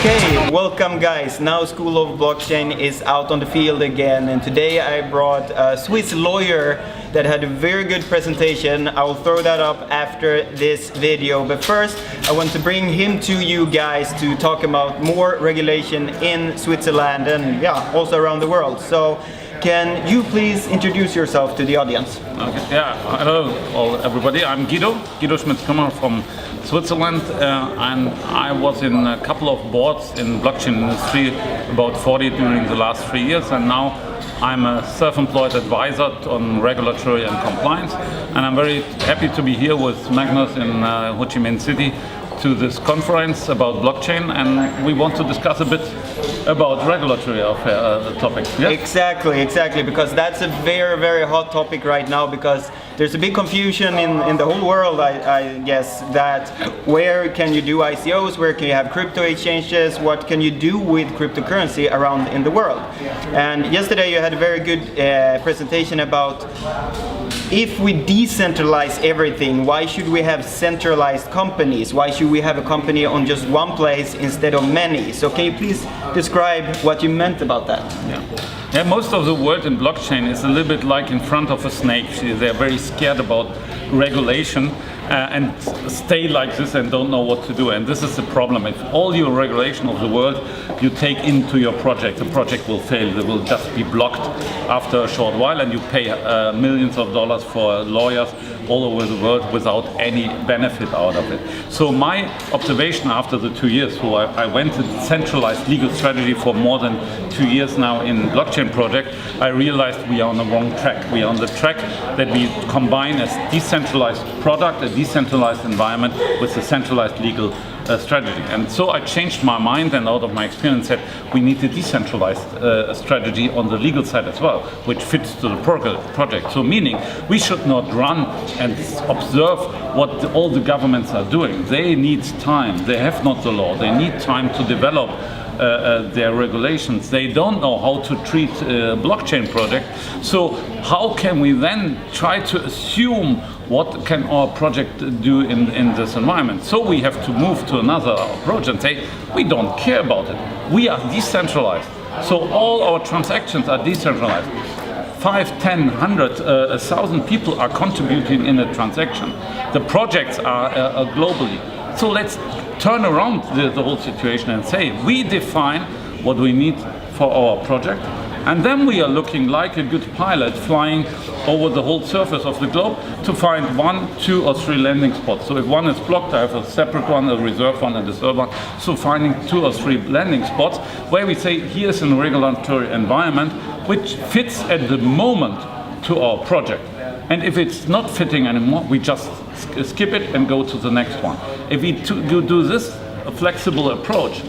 Okay, welcome guys. Now School of Blockchain is out on the field again, and today I brought a Swiss lawyer that had a very good presentation. I will throw that up after this video, but first I want to bring him to you guys to talk about more regulation in Switzerland and also around the world. So can you please introduce yourself to the audience? Okay. Yeah, hello everybody. I'm Guido Schmitz-Krummacher from Switzerland, and I was in a couple of boards in blockchain industry, about 40 during the last 3 years, and now I'm a self-employed advisor on regulatory and compliance, and I'm very happy to be here with Magnus in Ho Chi Minh City to this conference about blockchain, and we want to discuss a bit about regulatory topics. Yeah? Exactly, because that's a very, very hot topic right now, because there's a big confusion in the whole world, I guess, that where can you do ICOs, where can you have crypto exchanges, what can you do with cryptocurrency around in the world. And yesterday you had a very good presentation about if we decentralize everything, why should we have centralized companies? Why should we have a company on just one place instead of many? So can you please describe what you meant about that? Yeah, most of the world in blockchain is a little bit like in front of a snake. They're very scared about regulation and stay like this and don't know what to do. And this is the problem. If all your regulation of the world you take into your project, the project will fail. It will just be blocked after a short while, and you pay millions of dollars for lawyers all over the world without any benefit out of it. So my observation after the 2 years, so I went to centralized legal strategy for more than 2 years now in blockchain project, I realized we are on the wrong track. We are on the track that we combine a decentralized product, a decentralized environment with a centralized legal strategy. And so I changed my mind, and out of my experience said we need a decentralized strategy on the legal side as well, which fits to the project. So meaning we should not run and observe what all the governments are doing. They need time. They have not the law. They need time to develop their regulations. They don't know how to treat a blockchain project. So how can we then try to assume what can our project do in this environment? So we have to move to another approach and say, we don't care about it. We are decentralized. So all our transactions are decentralized. 5, 10, 100, 1,000 people are contributing in a transaction. The projects are globally. So let's turn around the whole situation and say, we define what we need for our project, and then we are looking like a good pilot flying over the whole surface of the globe to find 1, 2 or 3 landing spots. So if one is blocked, I have a separate one, a reserve one and a third one. So finding 2 or 3 landing spots where we say, here's a regulatory environment which fits at the moment to our project. And if it's not fitting anymore, we just skip it and go to the next one. If we do this flexible approach,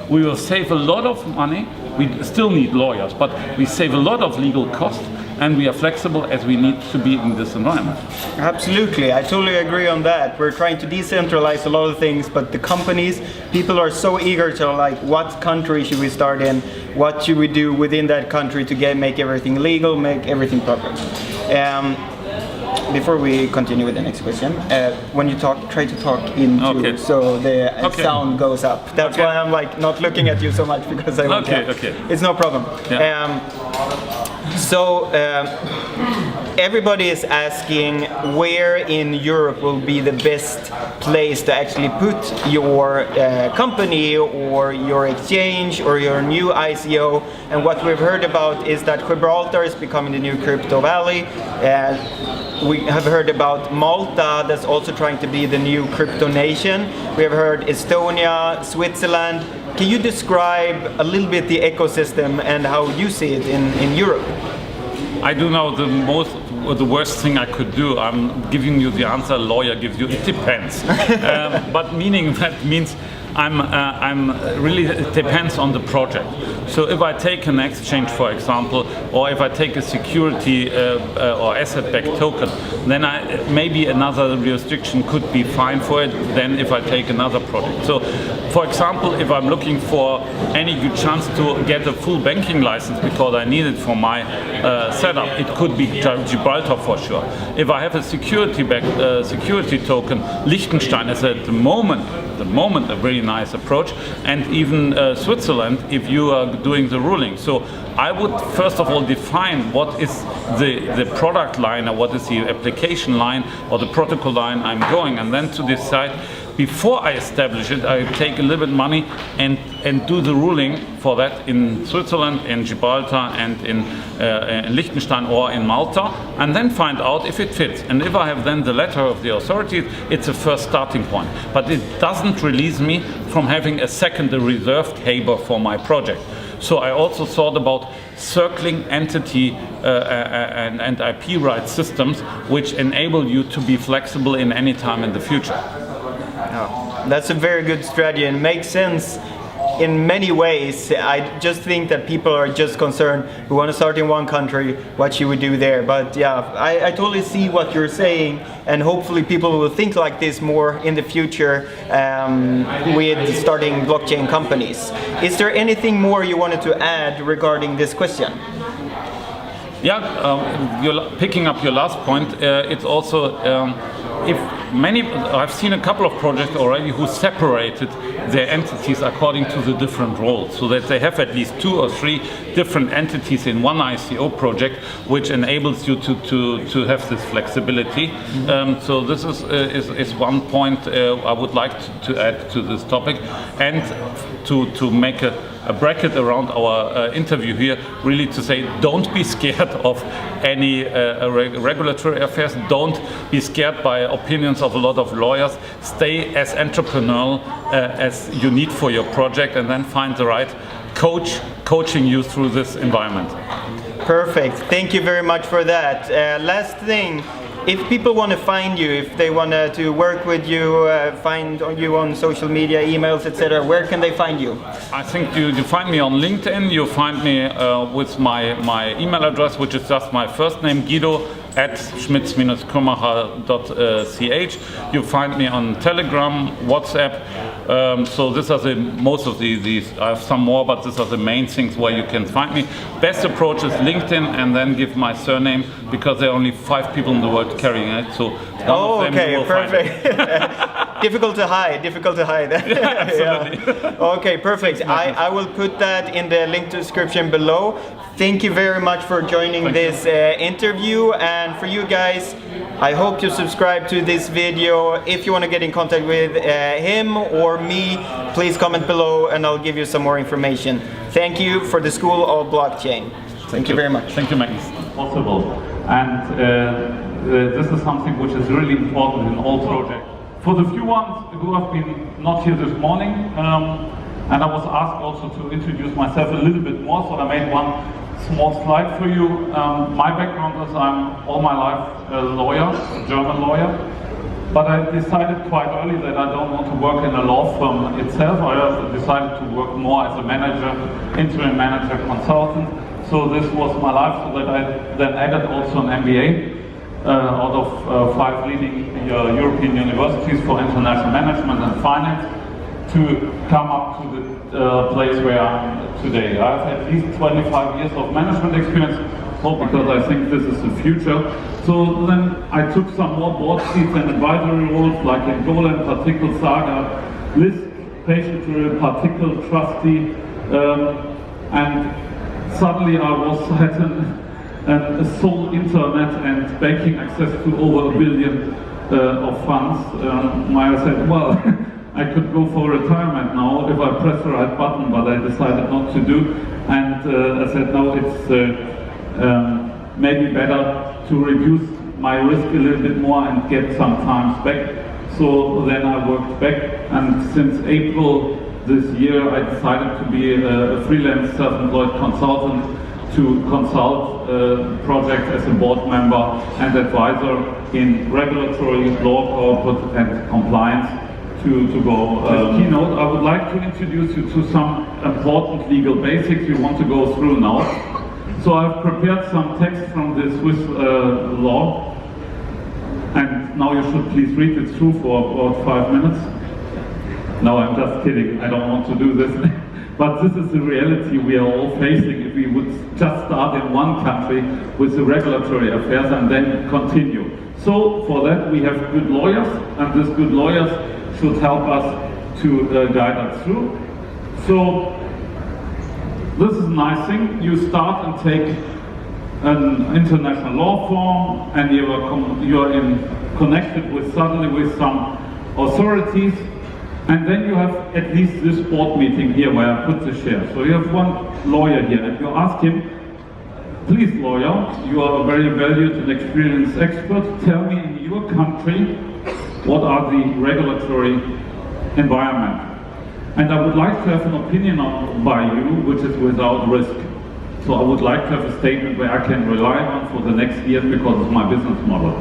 we will save a lot of money. We still need lawyers, but we save a lot of legal costs, and we are flexible as we need to be in this environment. Absolutely, I totally agree on that. We're trying to decentralize a lot of things, but the companies, people are so eager to like, what country should we start in? What should we do within that country to make everything legal, make everything proper? Before we continue with the next question, when you try to talk into, so the sound goes up. That's why I'm like not looking at you so much, because I want It's no problem. Yeah. Everybody is asking where in Europe will be the best place to actually put your company or your exchange or your new ICO. And what we've heard about is that Gibraltar is becoming the new crypto valley. We have heard about Malta, that's also trying to be the new crypto nation. We have heard Estonia, Switzerland. Can you describe a little bit the ecosystem and how you see it in Europe? I do know the worst thing I could do. I'm giving you the answer a lawyer gives you. It depends. But meaning that means I'm really, it depends on the project. So if I take an exchange, for example, or if I take a security or asset-backed token, then maybe another jurisdiction could be fine for it than if I take another project. So, for example, if I'm looking for any good chance to get a full banking license because I need it for my setup, it could be Gibraltar for sure. If I have a security token, Liechtenstein is at the moment a very nice approach, and even Switzerland if you are doing the ruling. So I would first of all define what is the product line, or what is the application line or the protocol line I'm going, and then to decide before I establish it, I take a little bit money and do the ruling for that in Switzerland, in Gibraltar, and in Liechtenstein or in Malta, and then find out if it fits. And if I have then the letter of the authorities, it's a first starting point. But it doesn't release me from having a secondary reserved Haber for my project. So I also thought about circling entity and IP rights systems which enable you to be flexible in any time in the future. Oh, that's a very good strategy and makes sense in many ways. I just think that people are just concerned, we want to start in one country, what should we do there? But yeah, I totally see what you're saying, and hopefully people will think like this more in the future with starting blockchain companies. Is there anything more you wanted to add regarding this question? Yeah, you're picking up your last point. It's also I've seen a couple of projects already who separated their entities according to the different roles, so that they have at least 2 or 3 different entities in one ICO project, which enables you to have this flexibility. So this is one point I would like to add to this topic, and to make a bracket around our interview here, really to say, don't be scared of any regulatory affairs, don't be scared by opinions of a lot of lawyers, stay as entrepreneurial as you need for your project, and then find the right coach coaching you through this environment. Perfect, thank you very much for that. Last thing, if people want to find you, if they want to work with you, find you on social media, emails, etc., where can they find you? I think you find me on LinkedIn. You find me with my email address, which is just my first name, Guido @schmitz-krummacher.ch. You find me on Telegram, WhatsApp. So these are most of these. I have some more, but these are the main things where you can find me. Best approach is LinkedIn, and then give my surname, because there are only 5 people in the world carrying it. So okay, perfect. Difficult to hide. Yeah, absolutely. Yeah. Okay, perfect. I will put that in the link description below. Thank you very much for joining this interview, and for you guys, I hope you subscribe to this video. If you want to get in contact with him or me, please comment below and I'll give you some more information. Thank you for the School of Blockchain. Thank you very much. Thank you, Magnus. Possible. And this is something which is really important in all projects. For the few ones who have been not here this morning, and I was asked also to introduce myself a little bit more, so I made one small slide for you. My background is I'm all my life a lawyer, a German lawyer, but I decided quite early that I don't want to work in a law firm itself. I decided to work more as a manager, interim manager, consultant. So this was my life, so that I then added also an MBA out of 5 leading European universities for international management and finance, to come up to the place where I am today. I have at least 25 years of management experience, because I think this is the future. So then I took some more board seats and advisory roles, like in Golan, Particle Saga, List, Patient Particle Trustee, and suddenly I had a sole internet and banking access to over 1 billion of funds. I said, well, I could go for retirement now if I press the right button, but I decided not to do. And I said, no, it's maybe better to reduce my risk a little bit more and get some time back. So then I worked back, and since April this year I decided to be a freelance self-employed consultant, to consult projects as a board member and advisor in regulatory, law, corporate and compliance. To go keynote, I would like to introduce you to some important legal basics we want to go through now. So I've prepared some text from the Swiss law, and now you should please read it through for about 5 minutes. No, I'm just kidding, I don't want to do this. But this is the reality we are all facing if we would just start in one country with the regulatory affairs and then continue. So for that we have good lawyers, and these good lawyers should help us to guide us through. So this is a nice thing. You start and take an international law form, and you are connected with suddenly with some authorities, and then you have at least this board meeting here where I put the share. So you have one lawyer here, and you ask him, please lawyer, you are a very valued and experienced expert, tell me in your country what are the regulatory environment. And I would like to have an opinion by you which is without risk. So I would like to have a statement where I can rely on for the next years because of my business model.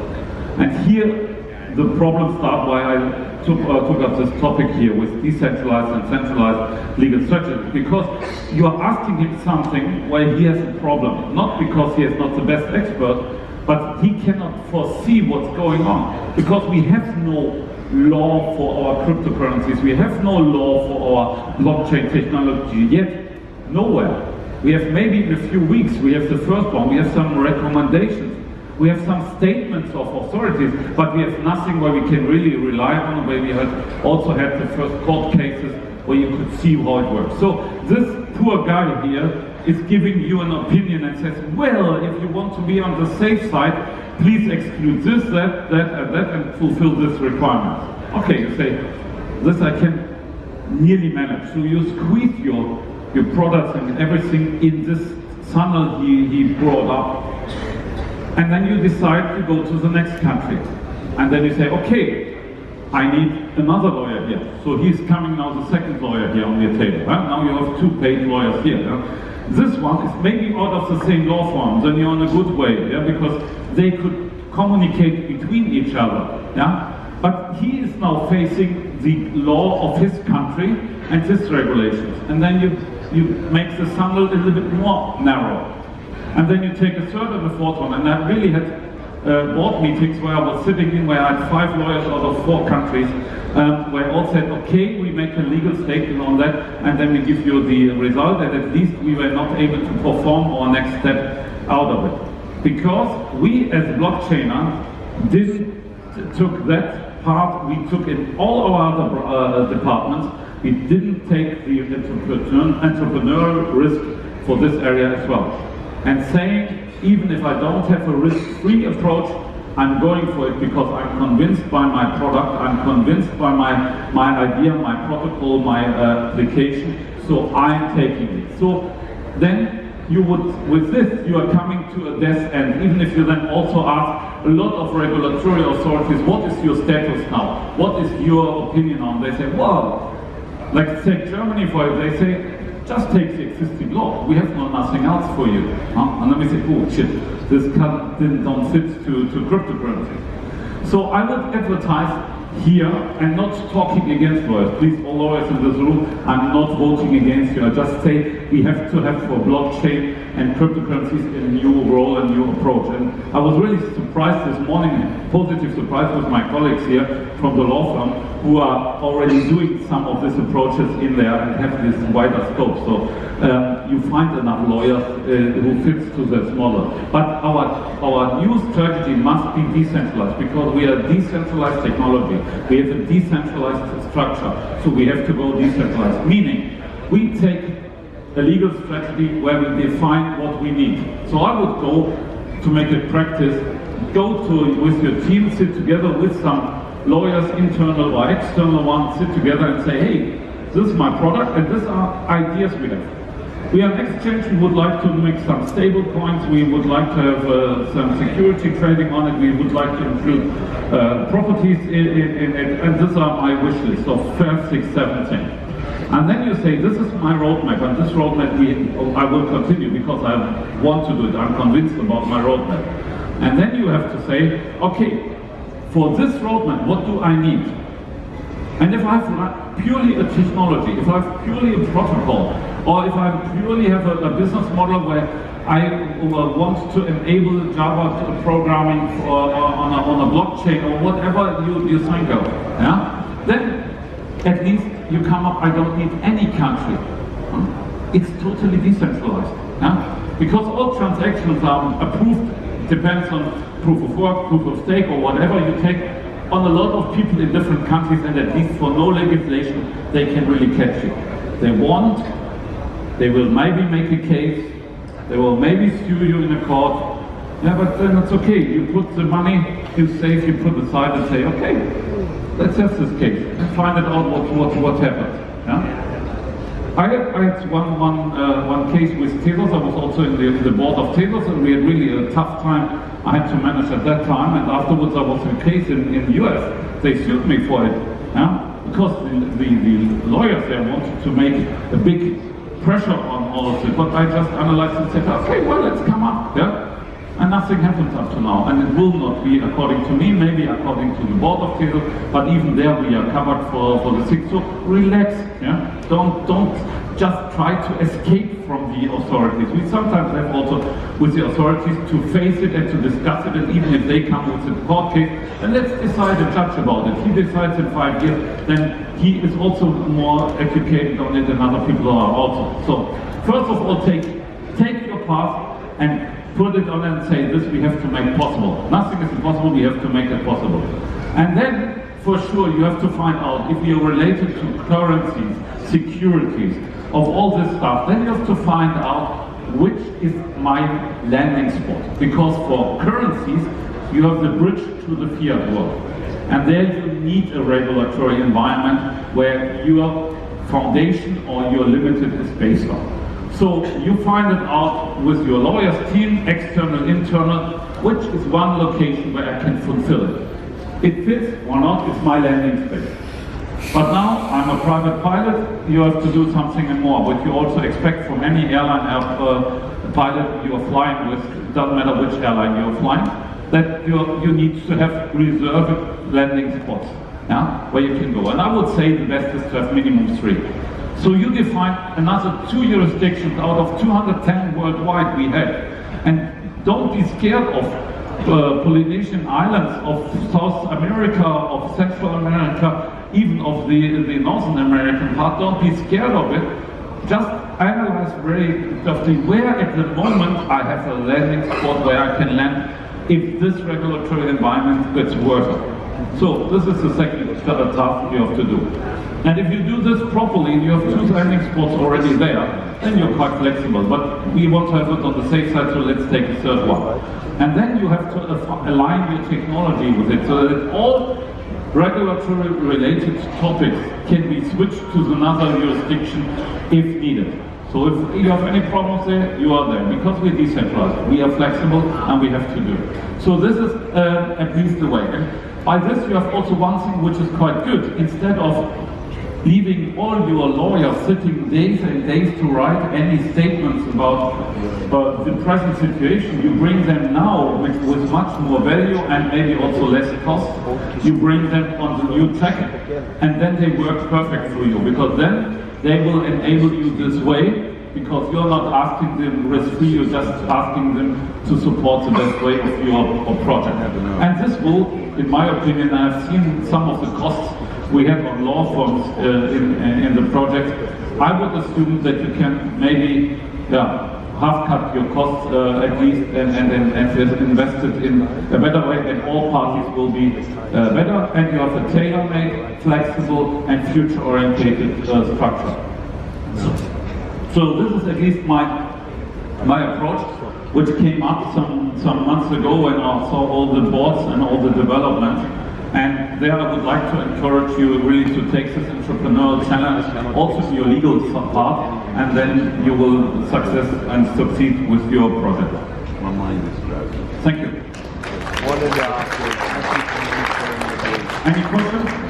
And here the problem starts why I took up this topic here with decentralized and centralized legal structures, because you are asking him something where he has a problem, not because he is not the best expert, but he cannot foresee what's going on, because we have no law for our cryptocurrencies, we have no law for our blockchain technology yet, nowhere. We have maybe in a few weeks, we have the first one, we have some recommendations, we have some statements of authorities, but we have nothing where we can really rely on, where we have also had the first court cases where you could see how it works. So this poor guy here is giving you an opinion and says, well, if you want to be on the safe side, please exclude this, that, and that, and fulfill this requirement. Okay, you say, this I can nearly manage. So you squeeze your products and everything in this funnel he brought up. And then you decide to go to the next country. And then you say, okay, I need another lawyer here. So he's coming now, the second lawyer here on your table. Huh? Now you have 2 paid lawyers here. Huh? This one is maybe out of the same law firm, then you're in a good way, yeah? Because they could communicate between each other. Yeah? But he is now facing the law of his country and his regulations. And then you make the funnel a little bit more narrow. And then you take a third and a fourth one. And I really had board meetings where I was sitting in, where I had 5 lawyers out of 4 countries, where all said, okay, we make a legal statement on that, and then we give you the result, and at least we were not able to perform our next step out of it. Because we as blockchainers took that part, we took in all our other departments, we didn't take the entrepreneurial risk for this area as well. And saying, even if I don't have a risk-free approach, I'm going for it because I'm convinced by my product, I'm convinced by my idea, my protocol, my application, so I'm taking it. So then you would, with this, you are coming to a death end, even if you then also ask a lot of regulatory authorities, what is your status now? What is your opinion on? They say, well, like take Germany for it, they say, just take the existing law. We have nothing else for you. And then we say, oh shit, this don't fit to cryptocurrency. So I would advertise here and not talking against lawyers. Please, all lawyers in this room, I'm not voting against you. I just say we have to have for blockchain and cryptocurrencies a new role and new approach. And I was really surprised this morning, positive surprise with my colleagues here from the law firm who are already doing some of these approaches in there and have this wider scope. So you find enough lawyers who fits to this model. But our new strategy must be decentralized because we are decentralized technology. We have a decentralized structure, so we have to go decentralized. Meaning, we take a legal strategy where we define what we need. So I would go to make it practice, with your team, sit together with some lawyers, internal or external ones, sit together and say, hey, this is my product and these are ideas we have. We are an exchange, we would like to make some stable coins, we would like to have some security trading on it, we would like to include properties in it, and these are my wish list of 5, 6, 7 things. And then you say, this is my roadmap, and this roadmap I will continue because I want to do it, I'm convinced about my roadmap. And then you have to say, okay, for this roadmap, what do I need? And if I have purely a technology, if I have purely a protocol, or if I purely have a business model where I want to enable Java programming on a blockchain or whatever you think of, yeah? Then at least you come up, I don't need any country. It's totally decentralized. Yeah? Because all transactions are approved, depends on proof of work, proof of stake, or whatever you take. on a lot of people in different countries, and at least for no legislation, they can really catch you. They want, they will maybe make a case, they will maybe sue you in a court. Yeah, but then it's okay. You put the money you save, you put aside and say, okay, let's have this case and find out what happened. Yeah? I had one case with Telos. I was also in the board of Telos, and we had really a tough time I had to manage at that time. And afterwards I was in a case in the US. They sued me for it. Yeah? Because the lawyers there wanted to make a big pressure on all of this. But I just analyzed and said, okay, well, let's come up. Yeah? And nothing happens up to now, and it will not be, according to me, maybe according to the board of Telos, but even there we are covered for the 6. So relax, yeah? Don't just try to escape from the authorities. We sometimes have also with the authorities to face it and to discuss it, and even if they come with a court case, then let's decide and judge about it. He decides in 5 years, then he is also more educated on it than other people are also. So first of all, take your path and put it on and say, this we have to make possible. Nothing is impossible, we have to make it possible. And then, for sure, you have to find out if you're related to currencies, securities, of all this stuff, then you have to find out which is my landing spot. Because for currencies, you have the bridge to the fiat world. And there you need a regulatory environment where your foundation or your limited is based on. So you find it out with your lawyer's team, external, internal, which is one location where I can fulfill it. It fits or not, it's my landing space. But now I'm a private pilot, you have to do something more, what you also expect from any airline pilot you are flying with, it doesn't matter which airline you are flying, that you need to have reserved landing spots, yeah, where you can go. And I would say the best is to have minimum 3. So you define another 2 jurisdictions out of 210 worldwide we have. And don't be scared of Polynesian islands, of South America, of Central America, even of the Northern American part. Don't be scared of it. Just analyze very carefully where at the moment I have a landing spot where I can land if this regulatory environment gets worse. So this is the second task you have to do. And if you do this properly, you have 2 landing spots already there, then you're quite flexible. But we want to have it on the safe side, so let's take a third one. And then you have to align your technology with it, so that all regulatory related topics can be switched to another jurisdiction if needed. So if you have any problems there, you are there. Because we're decentralized, we are flexible, and we have to do it. So this is at least the way. And by this you have also one thing which is quite good. Instead of leaving all your lawyers sitting days and days to write any statements about the present situation, you bring them now with much more value and maybe also less cost. You bring them on the new track, and then they work perfect for you, because then they will enable you this way, because you're not asking them risk-free, you're just asking them to support the best way of your project. And this will, in my opinion, I've seen some of the costs we have on law firms in the project. I would assume that you can maybe half cut your costs at least and invest it in a better way, and all parties will be better, and you have a tailor-made, flexible and future-oriented structure. So this is at least my approach, which came up some months ago when I saw all the boards and all the development. And there I would like to encourage you really to take this entrepreneurial challenge, also your legal part, and then you will success and succeed with your project. Thank you. Any questions?